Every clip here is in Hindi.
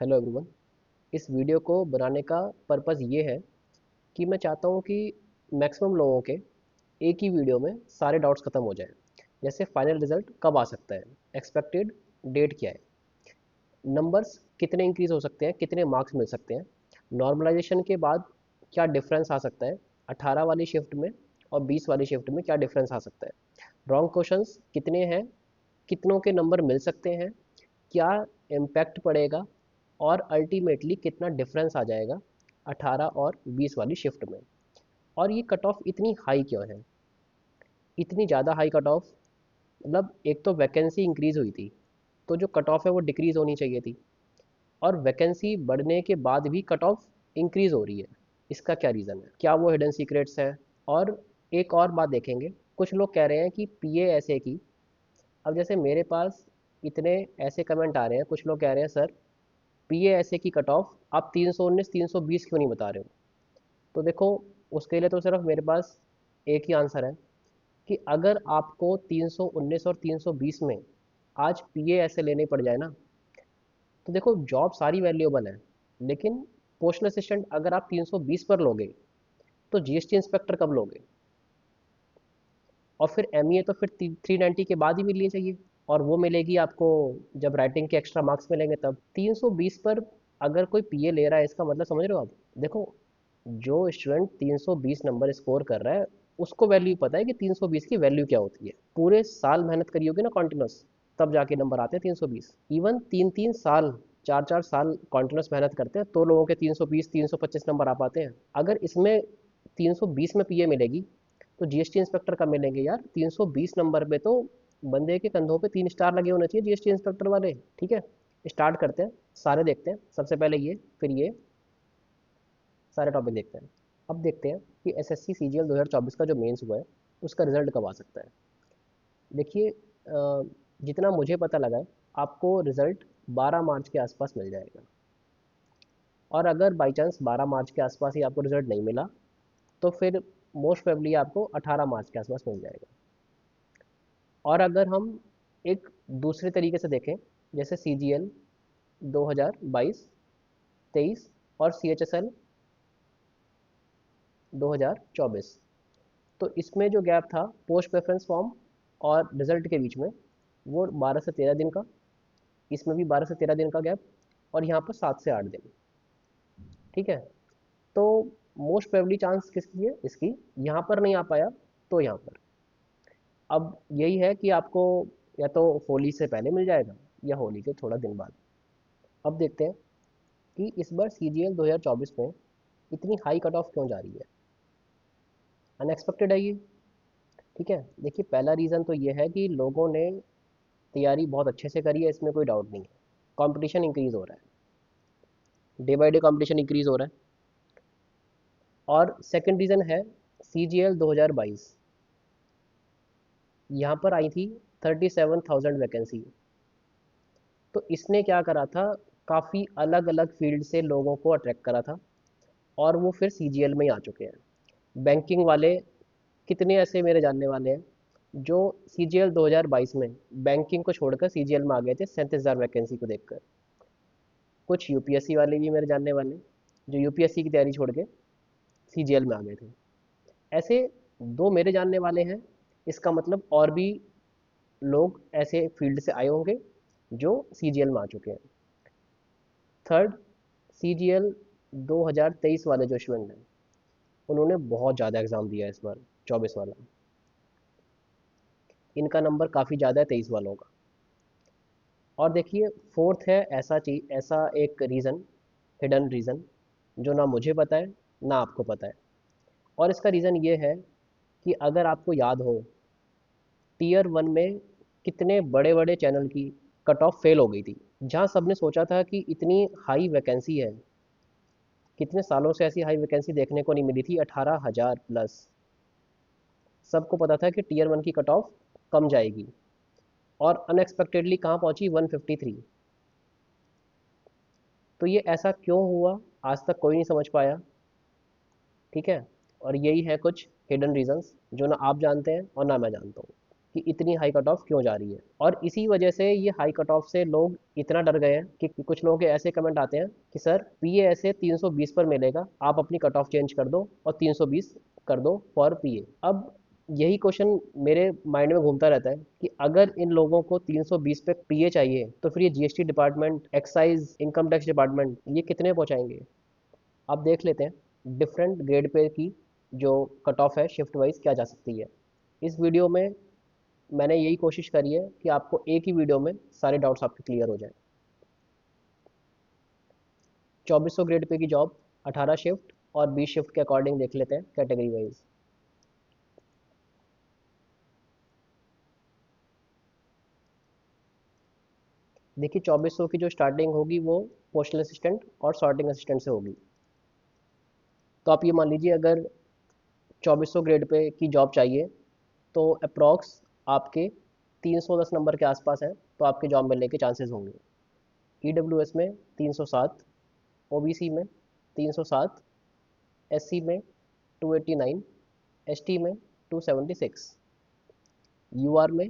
Hello everyone. इस वीडियो को बनाने का पर्पज़ ये है कि मैं चाहता हूँ कि मैक्सिमम लोगों के एक ही वीडियो में सारे डाउट्स खत्म हो जाएं। जैसे फाइनल रिजल्ट कब आ सकता है, एक्सपेक्टेड डेट क्या है, नंबर्स कितने इंक्रीज हो सकते हैं, कितने मार्क्स मिल सकते हैं, नॉर्मलाइजेशन के बाद क्या डिफरेंस आ सकता है, 18 वाली शिफ्ट में और 20 वाली शिफ्ट में क्या डिफरेंस आ सकता है, रॉन्ग क्वेश्चंस कितने हैं, कितनों के नंबर मिल सकते हैं, क्या इम्पैक्ट पड़ेगा और अल्टीमेटली कितना डिफरेंस आ जाएगा 18 और 20 वाली शिफ्ट में। और ये कट ऑफ इतनी हाई क्यों है, इतनी ज़्यादा हाई कट ऑफ? मतलब एक तो वैकेंसी इंक्रीज हुई थी, तो जो कट ऑफ है वो डिक्रीज होनी चाहिए थी, और वैकेंसी बढ़ने के बाद भी कट ऑफ इंक्रीज हो रही है। इसका क्या रीज़न है, क्या वो हिडन सीक्रेट्स है? और एक और बात देखेंगे, कुछ लोग कह रहे हैं कि पीए ऐसे की, अब जैसे मेरे पास इतने ऐसे कमेंट आ रहे हैं, कुछ लोग कह रहे हैं सर पीए ऐसे की कट ऑफ आप 319 320 क्यों नहीं बता रहे हो? तो देखो, उसके लिए तो सिर्फ मेरे पास एक ही आंसर है कि अगर आपको 319 और 320 में आज पीए ऐसे लेने पड़ जाए ना, तो देखो जॉब सारी वैल्यूएबल है, लेकिन पोस्टल असिस्टेंट अगर आप 320 पर लोगे तो जीएसटी इंस्पेक्टर कब लोगे? और फिर एमईए तो फिर 390 के बाद ही मिलनी चाहिए, और वो मिलेगी आपको जब राइटिंग के एक्स्ट्रा मार्क्स मिलेंगे तब। 320 पर अगर कोई पीए ले रहा है, इसका मतलब समझ रहे हो आप? देखो, जो स्टूडेंट 320 नंबर स्कोर कर रहा है उसको वैल्यू पता है कि 320 की वैल्यू क्या होती है। पूरे साल मेहनत करी होगी ना कॉन्टिन्यूस, तब जाके नंबर आते हैं 320। इवन 3 3 साल, 4 4 साल कॉन्टिन्यूस मेहनत करते हैं तो लोगों के 320 325 नंबर आ पाते हैं। अगर इसमें 320 में पीए मिलेगी तो जीएसटी इंस्पेक्टर कब मिलेंगे यार? 320 नंबर पे तो बंदे के कंधों पे 3 स्टार लगे होने चाहिए जीएसटी इंस्पेक्टर वाले। ठीक है, स्टार्ट करते हैं, सारे देखते हैं। सबसे पहले ये, फिर ये, सारे टॉपिक देखते हैं। अब देखते हैं कि एसएससी सीजीएल 2024 का जो मेंस हुआ है उसका रिजल्ट कब आ सकता है। देखिए, जितना मुझे पता लगा है, आपको रिजल्ट 12 मार्च के आसपास मिल जाएगा। और अगर बाई चांस 12 मार्च के आसपास ही आपको रिजल्ट नहीं मिला तो फिर मोस्ट प्रोबेबली आपको 18 मार्च के आसपास मिल जाएगा। और अगर हम एक दूसरे तरीके से देखें, जैसे सी जी एल 2022 23 और सी एच एस एल 2024, तो इसमें जो गैप था पोस्ट प्रेफरेंस फॉर्म और रिजल्ट के बीच में, वो 12 से 13 दिन का, इसमें भी 12 से 13 दिन का गैप, और यहाँ पर 7 से 8 दिन। ठीक है, तो मोस्ट प्रोबेबली चांस किसकी है इसकी, यहाँ पर नहीं आ पाया तो यहाँ पर। अब यही है कि आपको या तो होली से पहले मिल जाएगा या होली के थोड़ा दिन बाद। अब देखते हैं कि इस बार सी जी एल 2024 में इतनी हाई कट ऑफ क्यों जा रही है। अनएक्सपेक्टेड है ये। ठीक है, देखिए पहला रीज़न तो ये है कि लोगों ने तैयारी बहुत अच्छे से करी है, इसमें कोई डाउट नहीं है। कंपटीशन इंक्रीज़ हो रहा है, day by day competition increase हो रहा है। और सेकंड रीज़न है सी जी एल 2022, यहाँ पर आई थी 37,000 वैकेंसी। तो इसने क्या करा था, काफ़ी अलग अलग फील्ड से लोगों को अट्रैक्ट करा था, और वो फिर सी जी एल में ही आ चुके हैं। बैंकिंग वाले, कितने ऐसे मेरे जानने वाले हैं जो सी जी एल 2022 में बैंकिंग को छोड़कर सी जी एल में आ गए थे 37,000 वैकेंसी को देखकर। कुछ यूपीएससी वाले भी मेरे जानने वाले जो यूपीएससी की तैयारी छोड़ के सी जी एल में आ गए थे। ऐसे दो मेरे जानने वाले हैं, इसका मतलब और भी लोग ऐसे फील्ड से आए होंगे जो सी जी एल में आ चुके हैं। थर्ड, सी जी एल 2023 वाले जो स्टूडेंट हैं उन्होंने बहुत ज़्यादा एग्ज़ाम दिया है इस बार, 24 वाला, इनका नंबर काफ़ी ज़्यादा है 23 वालों का। और देखिए, फोर्थ है ऐसा चीज, ऐसा एक रीज़न, हिडन रीज़न, जो ना मुझे पता है ना आपको पता है। और इसका रीज़न ये है कि अगर आपको याद हो, टीयर वन में कितने बड़े बड़े चैनल की कट ऑफ फेल हो गई थी, जहाँ सबने सोचा था कि इतनी हाई वैकेंसी है, कितने सालों से ऐसी हाई वैकेंसी देखने को नहीं मिली थी, 18,000 प्लस। सबको पता था कि टीयर वन की कट ऑफ कम जाएगी, और अनएक्सपेक्टेडली कहाँ पहुँची, 153। तो ये ऐसा क्यों हुआ, आज तक कोई नहीं समझ पाया। ठीक है, और यही है कुछ हिडन रीजंस जो ना आप जानते हैं और ना मैं जानता हूँ। कि इतनी हाई कट ऑफ क्यों जा रही है। और इसी वजह से ये हाई कट ऑफ से लोग इतना डर गए हैं कि कुछ लोगों के ऐसे कमेंट आते हैं कि सर पीए ऐसे 320 पर मिलेगा, आप अपनी कट ऑफ चेंज कर दो और 320 कर दो फॉर पीए। अब यही क्वेश्चन मेरे माइंड में घूमता रहता है कि अगर इन लोगों को 320 पे पीए चाहिए तो फिर ये GST department, excise, income tax department ये कितने पहुंचाएंगे। आप देख लेते हैं डिफरेंट ग्रेड पे की जो कट ऑफ है शिफ्ट वाइज क्या जा सकती है। इस वीडियो में मैंने यही कोशिश करी है कि आपको एक ही वीडियो में सारे डाउट्स आपके क्लियर हो जाए। 2400 ग्रेड पे की जॉब, 18 शिफ्ट और 20 शिफ्ट के अकॉर्डिंग देख लेते हैं कैटेगरी वाइज। देखिए 2400 की जो स्टार्टिंग होगी वो पोस्टल असिस्टेंट और सॉर्टिंग असिस्टेंट से होगी। तो आप ये मान लीजिए अगर 2400 ग्रेड पे की जॉब चाहिए तो अप्रॉक्स आपके 310 नंबर के आसपास है तो आपके जॉब मिलने के चांसेस होंगे। ईडब्ल्यूएस में 307, ओबीसी में 307, एससी में 289, एसटी में 276, यूआर में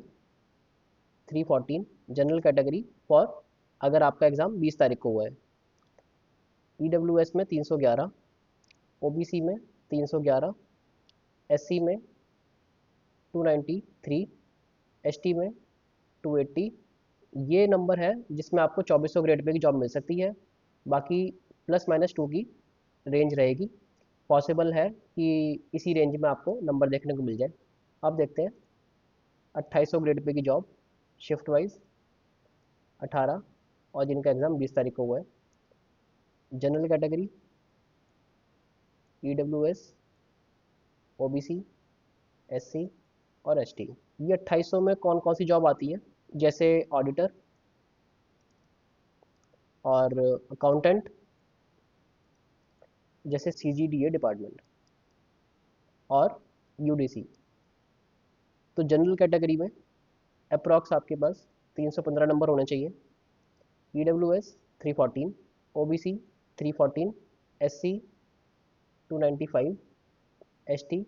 314, जनरल कैटेगरी फॉर अगर आपका एग्ज़ाम 20 तारीख को हुआ है। ईडब्ल्यूएस में 311, ओबीसी में 311, एससी में 293, एसटी में 280। ये नंबर है जिसमें आपको 2400 ग्रेड पे की जॉब मिल सकती है। बाकी +-2 की रेंज रहेगी। पॉसिबल है कि इसी रेंज में आपको नंबर देखने को मिल जाए। अब देखते हैं 2800 ग्रेड पे की जॉब शिफ्ट वाइज, 18 और जिनका एग्ज़ाम 20 तारीख को हुआ है। General category, EWS, OBC, SC और एसटी। ये 2800 में कौन कौन सी जॉब आती है, जैसे ऑडिटर और अकाउंटेंट, जैसे सीजीडीए डिपार्टमेंट और यूडीसी। तो जनरल कैटेगरी में अप्रॉक्स आपके पास 315 नंबर होने चाहिए। EWS 314, OBC 314, SC 295, ST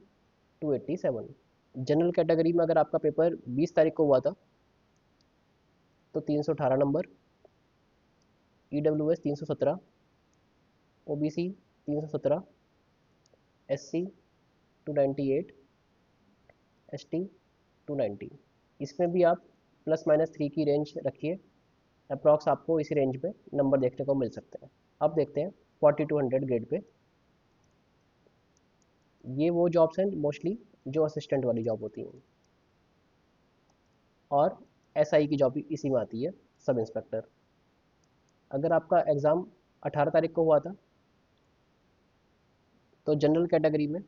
287। General category में अगर आपका पेपर 20 तारीख को हुआ था तो 318 number, EWS 317, OBC 317, SC 298, ST 290। इसमें भी आप +-3 की रेंज रखिए। अप्रॉक्स आपको इसी रेंज पे नंबर देखने को मिल सकते हैं। अब देखते हैं 4200 ग्रेड पे। ये वो जॉब्स हैं मोस्टली जो असिस्टेंट वाली जॉब होती हैं और एसआई की जॉब भी इसी में आती है, सब इंस्पेक्टर। अगर आपका एग्ज़ाम 18 तारीख को हुआ था तो जनरल कैटेगरी में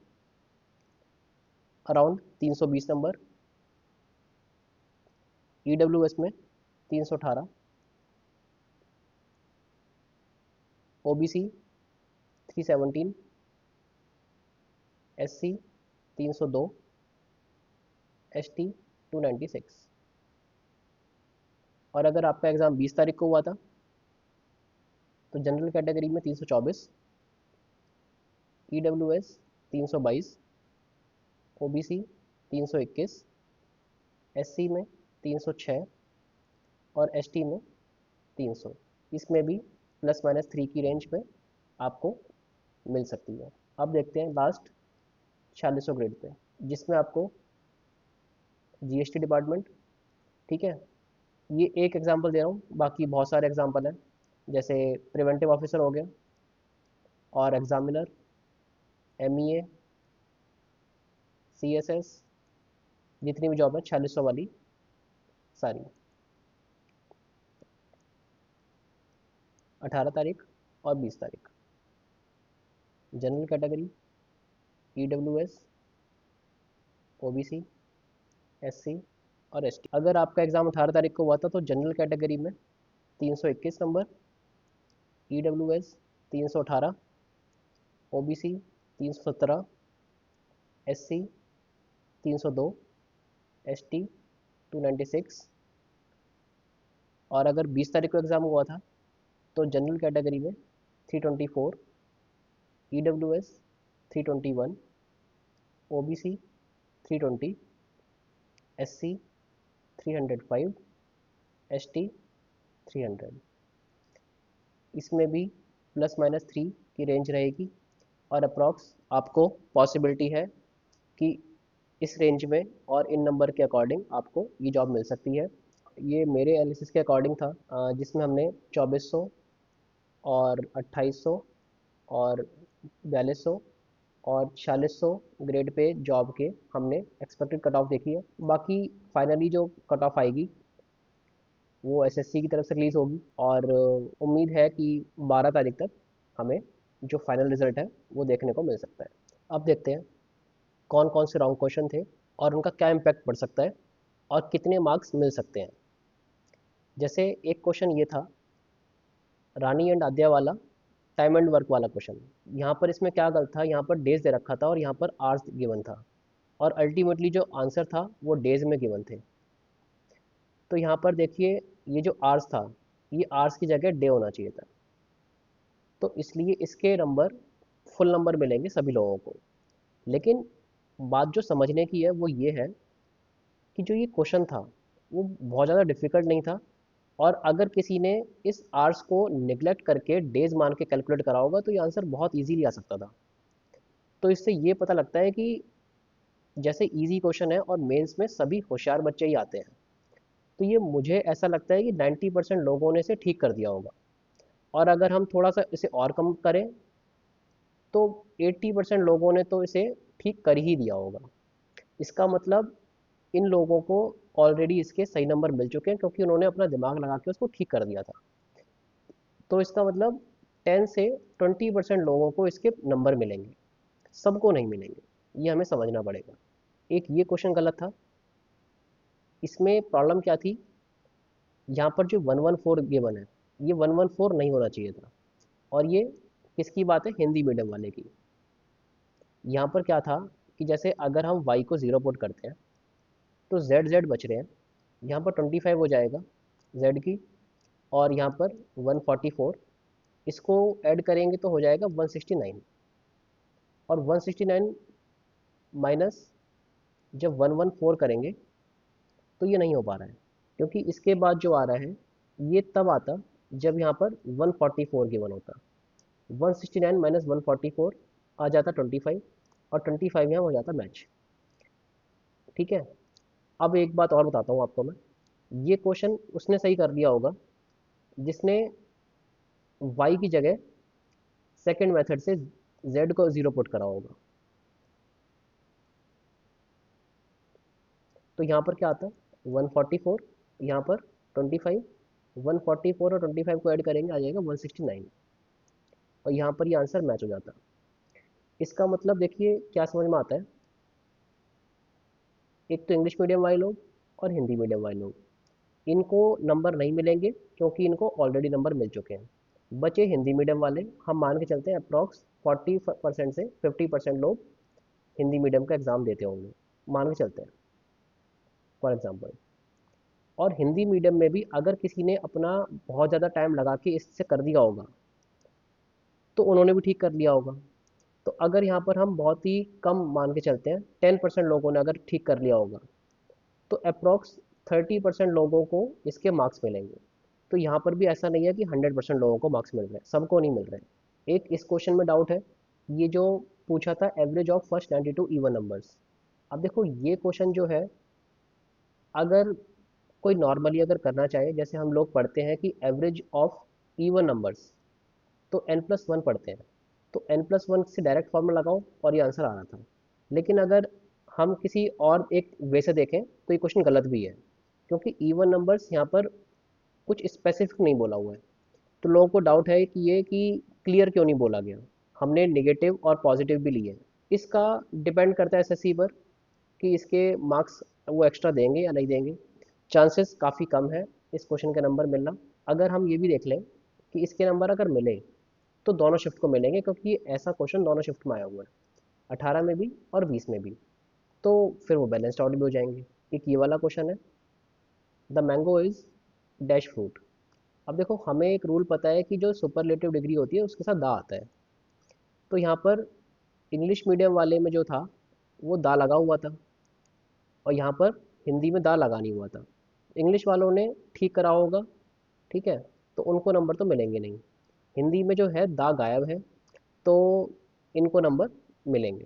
अराउंड 320 नंबर, ईडब्ल्यूएस में 318, ओबीसी 317, एससी 302, एसटी 296। और अगर आपका एग्ज़ाम 20 तारीख को हुआ था तो जनरल कैटेगरी में 324, ईडब्ल्यूएस 322, ओबीसी 321, एससी में 306 और एसटी में 300। इसमें भी +-3 की रेंज में आपको मिल सकती है। अब देखते हैं लास्ट 4600 ग्रेड पे, जिसमें आपको जीएसटी डिपार्टमेंट, ठीक है, ये एक एग्जांपल दे रहा हूँ, बाकी बहुत सारे एग्जांपल हैं, जैसे प्रिवेंटिव ऑफिसर हो गया और एग्जामिनर, एमईए, सीएसएस, जितनी भी जॉब है 4600 वाली सारी। 18 तारीख और 20 तारीख। General category, EWS, OBC, SC और एसटी। अगर आपका एग्ज़ाम 18 तारीख को हुआ था तो जनरल कैटेगरी में 321 number, EWS 318, OBC 317, SC 302, ST 296। और अगर 20 तारीख को एग्ज़ाम हुआ था तो जनरल कैटेगरी में 324, ईडब्ल्यूएस 321, ओबीसी 320, एससी 305, ST 300। इसमें भी ±3 की रेंज रहेगी और अप्रॉक्स आपको पॉसिबिलिटी है कि इस रेंज में और इन नंबर के अकॉर्डिंग आपको ये जॉब मिल सकती है। ये मेरे एनालिसिस के अकॉर्डिंग था, जिसमें हमने 2400 और 2800 और 4200 और 4600 ग्रेड पे जॉब के हमने एक्सपेक्टेड कट ऑफ देखी है। बाकी फाइनली जो कट ऑफ आएगी वो एसएससी की तरफ से रिलीज़ होगी और उम्मीद है कि 12 तारीख तक हमें जो फाइनल रिजल्ट है वो देखने को मिल सकता है। अब देखते हैं कौन कौन से रॉन्ग क्वेश्चन थे और उनका क्या इम्पैक्ट पड़ सकता है और कितने मार्क्स मिल सकते हैं। जैसे एक क्वेश्चन ये था, रानी एंड आद्या वाला टाइम एंड वर्क वाला क्वेश्चन। यहाँ पर इसमें क्या गलत था, यहाँ पर डेज दे रखा था और यहाँ पर आवर्स गिवन था और अल्टीमेटली जो आंसर था वो डेज में गिवन थे। तो यहाँ पर देखिए, ये जो आवर्स था, ये आवर्स की जगह डे होना चाहिए था, तो इसलिए इसके नंबर फुल नंबर मिलेंगे सभी लोगों को। लेकिन बात जो समझने की है वो ये है कि जो ये क्वेश्चन था वो बहुत ज़्यादा डिफ़िकल्ट नहीं था और अगर किसी ने इस आवर्स को निगलेक्ट करके डेज मान के कैलकुलेट करा होगा तो ये आंसर बहुत इजीली आ सकता था। तो इससे ये पता लगता है कि जैसे इजी क्वेश्चन है और मेंस में सभी होशियार बच्चे ही आते हैं, तो ये मुझे ऐसा लगता है कि 90% लोगों ने इसे ठीक कर दिया होगा। और अगर हम थोड़ा सा इसे और कम करें तो 80% लोगों ने तो इसे ठीक कर ही दिया होगा। इसका मतलब इन लोगों को ऑलरेडी इसके सही नंबर मिल चुके हैं क्योंकि उन्होंने अपना दिमाग लगा के उसको ठीक कर दिया था। तो इसका मतलब 10 से 20% लोगों को इसके नंबर मिलेंगे, सबको नहीं मिलेंगे। ये हमें समझना पड़ेगा। एक ये क्वेश्चन गलत था। इसमें प्रॉब्लम क्या थी, यहाँ पर जो 114 गिवन है ये 114 नहीं होना चाहिए था। और ये किसकी बात है, हिंदी मीडियम वाले की। यहाँ पर क्या था कि जैसे अगर हम y को 0 पुट करते हैं तो z बच रहे हैं, यहाँ पर 25 हो जाएगा z की, और यहाँ पर 144, इसको ऐड करेंगे तो हो जाएगा 169, और 169 माइनस जब 114 करेंगे तो ये नहीं हो पा रहा है, क्योंकि इसके बाद जो आ रहा है ये तब आता जब यहाँ पर 144 गिवन होता। 169 माइनस 144 आ जाता 25, और 25 यहाँ हो जाता मैच। ठीक है। अब एक बात और बताता हूँ आपको मैं, ये क्वेश्चन उसने सही कर दिया होगा जिसने y की जगह सेकंड मेथड से z को 0 पुट करा होगा। तो यहाँ पर क्या आता है 144, यहाँ पर 25, 144 और 25 को ऐड करेंगे आ जाएगा 169, और यहाँ पर ये आंसर मैच हो जाता है। इसका मतलब देखिए क्या समझ में आता है, एक तो इंग्लिश मीडियम वाले लोग और हिंदी मीडियम वाले लोग, इनको नंबर नहीं मिलेंगे क्योंकि इनको ऑलरेडी नंबर मिल चुके हैं। बचे हिंदी मीडियम वाले, हम मान के चलते हैं अप्रॉक्स 40% से 50% लोग हिंदी मीडियम का एग्ज़ाम देते होंगे, मान के चलते हैं फॉर एग्जांपल। और हिंदी मीडियम में भी अगर किसी ने अपना बहुत ज़्यादा टाइम लगा के इससे कर दिया होगा तो उन्होंने भी ठीक कर लिया होगा। तो अगर यहाँ पर हम बहुत ही कम मान के चलते हैं, 10% लोगों ने अगर ठीक कर लिया होगा तो अप्रॉक्स 30% लोगों को इसके मार्क्स मिलेंगे। तो यहाँ पर भी ऐसा नहीं है कि 100% लोगों को मार्क्स मिल रहे हैं, सबको नहीं मिल रहे हैं। एक इस क्वेश्चन में डाउट है, ये जो पूछा था average of first 92 even numbers. अब देखो ये क्वेश्चन जो है, अगर कोई नॉर्मली अगर करना चाहे, जैसे हम लोग पढ़ते हैं कि एवरेज ऑफ इवन नंबर्स, तो n+1 पढ़ते हैं, तो n+1 से डायरेक्ट फॉर्मूला लगाओ और ये आंसर आ रहा था। लेकिन अगर हम किसी और एक वे से देखें तो ये क्वेश्चन गलत भी है, क्योंकि इवन नंबर्स यहाँ पर कुछ स्पेसिफिक नहीं बोला हुआ है। तो लोगों को डाउट है कि ये कि क्लियर क्यों नहीं बोला गया, हमने नेगेटिव और पॉजिटिव भी लिए। इसका डिपेंड करता है एसएससी पर कि इसके मार्क्स वो एक्स्ट्रा देंगे या नहीं देंगे। चांसेस काफ़ी कम है इस क्वेश्चन के नंबर मिलना। अगर हम ये भी देख लें कि इसके नंबर अगर मिले तो दोनों शिफ्ट को मिलेंगे, क्योंकि ऐसा क्वेश्चन दोनों शिफ्ट में आया हुआ है, 18 में भी और 20 में भी। तो फिर वो बैलेंस्ड आउट भी हो जाएंगे। एक ये वाला क्वेश्चन है, the mango is dash fruit. अब देखो हमें एक रूल पता है कि जो सुपरलेटिव डिग्री होती है उसके साथ दा आता है। तो यहाँ पर इंग्लिश मीडियम वाले में जो था वो दा लगा हुआ था, और यहाँ पर हिंदी में दा लगा नहीं हुआ था। इंग्लिश वालों ने ठीक करा होगा, ठीक है, तो उनको नंबर तो मिलेंगे नहीं। हिंदी में जो है दा गायब है, तो इनको नंबर मिलेंगे।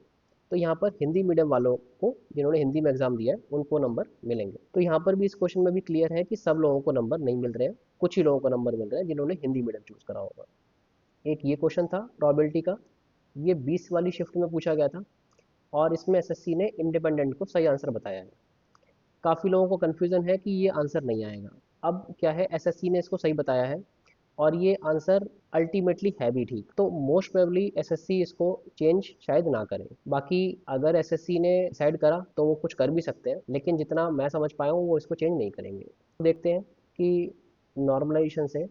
तो यहाँ पर हिंदी मीडियम वालों को, जिन्होंने हिंदी में एग्ज़ाम दिया है, उनको नंबर मिलेंगे। तो यहाँ पर भी इस क्वेश्चन में भी क्लियर है कि सब लोगों को नंबर नहीं मिल रहे हैं, कुछ ही लोगों को नंबर मिल रहे हैं जिन्होंने हिंदी मीडियम चूज़ करा होगा। एक ये क्वेश्चन था प्रोबेबिलिटी का, ये 20 वाली शिफ्ट में पूछा गया था, और इसमें एसएससी ने इंडिपेंडेंट को सही आंसर बताया है। काफ़ी लोगों को कन्फ्यूज़न है कि ये आंसर नहीं आएगा। अब क्या है, एसएससी ने इसको सही बताया है, और ये आंसर अल्टीमेटली है भी ठीक, तो मोस्ट प्रोबेबली एसएससी इसको चेंज शायद ना करे। बाकी अगर एसएससी ने डिसाइड करा तो वो कुछ कर भी सकते हैं, लेकिन जितना मैं समझ पाया हूँ वो इसको चेंज नहीं करेंगे। तो देखते हैं कि नॉर्मलाइजेशन से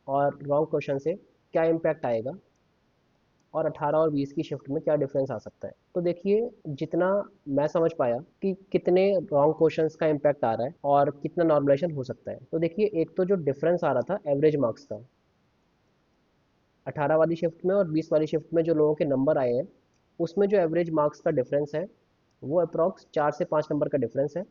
और रॉन्ग क्वेश्चन से क्या इम्पैक्ट आएगा, और 18 और 20 की शिफ्ट में क्या डिफरेंस आ सकता है। तो देखिए, जितना मैं समझ पाया कि कितने रॉन्ग क्वेश्चंस का इम्पैक्ट आ रहा है और कितना नॉर्मलाइजेशन हो सकता है। तो देखिए, एक तो जो डिफरेंस आ रहा था एवरेज मार्क्स का, 18 वाली शिफ्ट में और 20 वाली शिफ्ट में जो लोगों के नंबर आए हैं, उसमें जो एवरेज मार्क्स का डिफरेंस है वो अप्रॉक्स 4 से 5 नंबर का डिफरेंस है।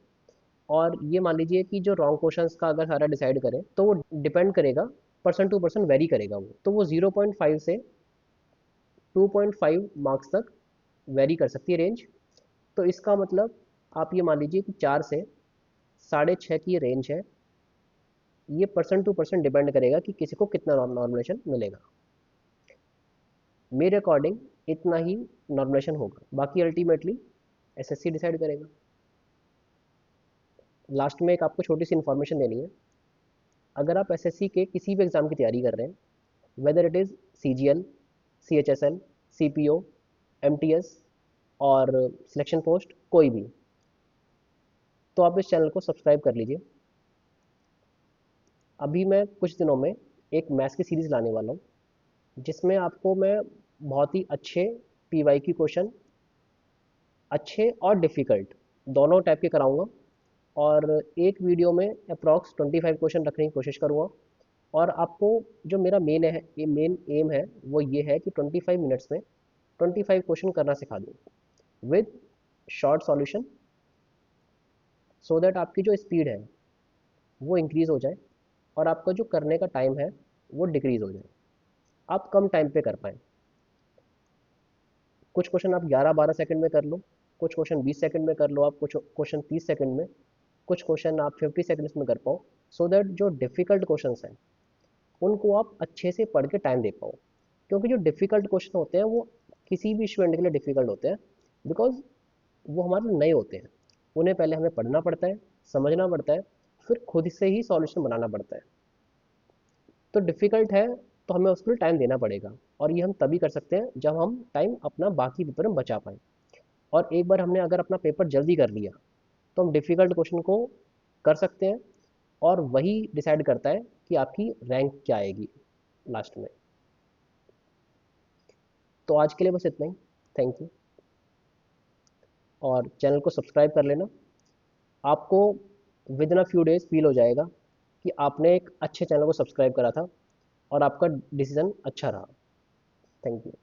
और ये मान लीजिए कि जो रॉन्ग क्वेश्चंस का अगर सारा डिसाइड करें तो वो डिपेंड करेगा, पर्सन टू पर्सन वेरी करेगा वो, तो वो 0.5 से 2.5 मार्क्स तक वेरी कर सकती है रेंज। तो इसका मतलब आप ये मान लीजिए कि 4 से 6.5 की रेंज है। ये पर्सन टू पर्सन डिपेंड करेगा कि किसी को कितना नॉर्मलेशन मिलेगा। मेरे अकॉर्डिंग इतना ही नॉर्मलेशन होगा, बाकी अल्टीमेटली एसएससी डिसाइड करेगा। लास्ट में एक आपको छोटी सी इन्फॉर्मेशन देनी है। अगर आप एसएससी के किसी भी एग्ज़ाम की तैयारी कर रहे हैं, whether it is CGL, CHSL, CPO, MTS और सिलेक्शन पोस्ट, कोई भी, तो आप इस चैनल को सब्सक्राइब कर लीजिए। अभी मैं कुछ दिनों में एक मैथ्स की सीरीज़ लाने वाला हूँ, जिसमें आपको मैं बहुत ही अच्छे पीवाई की क्वेश्चन, अच्छे और डिफ़िकल्ट दोनों टाइप के कराऊंगा, और एक वीडियो में अप्रॉक्स 25 क्वेश्चन रखने की कोशिश करूँगा। और आपको जो मेरा मेन एम है वो ये है कि 25 मिनट्स में 25 क्वेश्चन करना सिखा दूँ with short solution, so that आपकी जो स्पीड है वो इंक्रीज़ हो जाए, और आपका जो करने का टाइम है वो डिक्रीज़ हो जाए, आप कम टाइम पे कर पाएँ। कुछ क्वेश्चन आप 11-12 सेकंड में कर लो, कुछ क्वेश्चन 20 सेकंड में कर लो, आप कुछ क्वेश्चन 30 सेकंड में, कुछ क्वेश्चन आप 50 सेकंड्स में कर पाओ, सो दैट जो डिफ़िकल्ट क्वेश्चंस हैं उनको आप अच्छे से पढ़ के टाइम दे पाओ। क्योंकि जो डिफ़िकल्ट क्वेश्चन होते हैं वो किसी भी स्टूडेंट के लिए डिफ़िकल्ट होते हैं, बिकॉज वो हमारे लिए नए होते हैं। उन्हें पहले हमें पढ़ना पड़ता है, समझना पड़ता है, फिर खुद से ही सॉल्यूशन बनाना पड़ता है। तो डिफ़िकल्ट है तो हमें उसके लिए टाइम देना पड़ेगा, और ये हम तभी कर सकते हैं जब हम टाइम अपना बाकी पेपर में बचा पाएँ। और एक बार हमने अगर अपना पेपर जल्दी कर लिया तो हम डिफ़िकल्ट क्वेश्चन को कर सकते हैं, और वही डिसाइड करता है कि आपकी रैंक क्या आएगी लास्ट में। तो आज के लिए बस इतना ही। थैंक यू, और चैनल को सब्सक्राइब कर लेना। आपको with in a few days feel हो जाएगा कि आपने एक अच्छे चैनल को सब्सक्राइब करा था और आपका डिसीज़न अच्छा रहा। Thank you.